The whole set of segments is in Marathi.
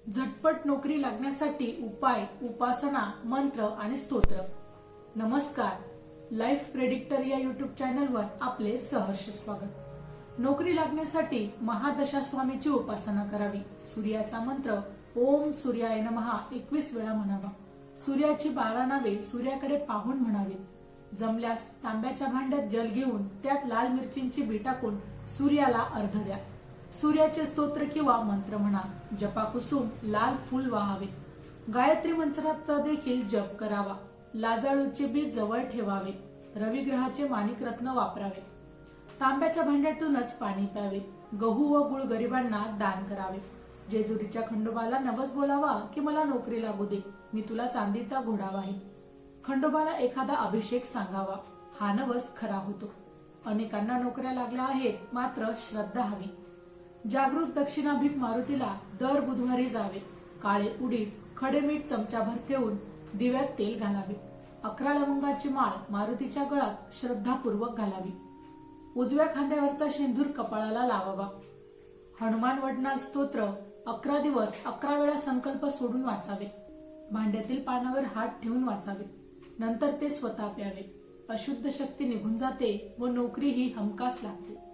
झटपट नोकरी लागण्यासाठी उपाय, उपासना, मंत्र आणि स्तोत्र। नमस्कार, लाईफ प्रेडिक्टर या युट्यूब चॅनलवर आपले सहर्ष स्वागत। नोकरी लागण्यासाठी महादशा स्वामीची उपासना करावी। सूर्याचा मंत्र ओम सूर्याय नमः 21 वेळा म्हणावा। सूर्याची 12 नावे सूर्याकडे पाहून म्हणावीत। जमल्यास तांब्याच्या भांड्यात जल घेऊन त्यात लाल मिरचींची बी टाकून सूर्याला अर्घ द्या। सूर्याचे स्तोत्र किंवा मंत्र म्हणा। जपाकुसुम लाल फूल वाहावे। गायत्री मंत्राचा देखील जप करावा। लाजाळूचे बीज जवळ ठेवावे। रविग्रहाचे माणिक रत्न वापरावे। तांब्याच्या भांड्यातूनच पाणी प्यावे। गहू व गुळ गरिबांना दान करावे। जेजुरीच्या खंडोबाला नवस बोलावा की मला नोकरी लागू दे, मी तुला चांदीचा घोडा वाहीन। खंडोबाला एखादा अभिषेक सांगावा, हा नवस खरा होतो। अनेकांना नोकऱ्या लागल्या आहेत, मात्र श्रद्धा हवी। जागृत दक्षिणाभिक मारुतीला दर बुधवारी जावे। काळे उडीद, खडे मीठ चमचाभर ठेवून दिव्यात तेल घालावे। 11 लवंगाची माळ मारुतीच्या गळ्यात श्रद्धापूर्वक घालावी। उजव्या खांद्यावरचा शेंदूर कपाळाला लावावा। हनुमान वडनाल स्तोत्र 11 दिवस 11 वेळा संकल्प सोडून वाचावे। भांड्यातील पानावर हात ठेवून वाचावे। नंतर ते स्वतः प्यावे। अशुद्ध शक्ती निघून जाते व नोकरी ही हमखास लागते।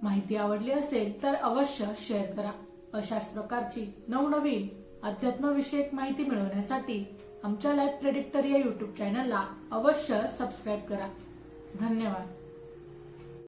माहिती आवडली असेल तर अवश्य शेअर करा। अशाच प्रकारची नवनवीन अध्यात्मविषयक माहिती मिळवण्यासाठी आमच्या लाईफ प्रेडिक्टर या युट्यूब चॅनलला अवश्य सबस्क्राईब करा। धन्यवाद।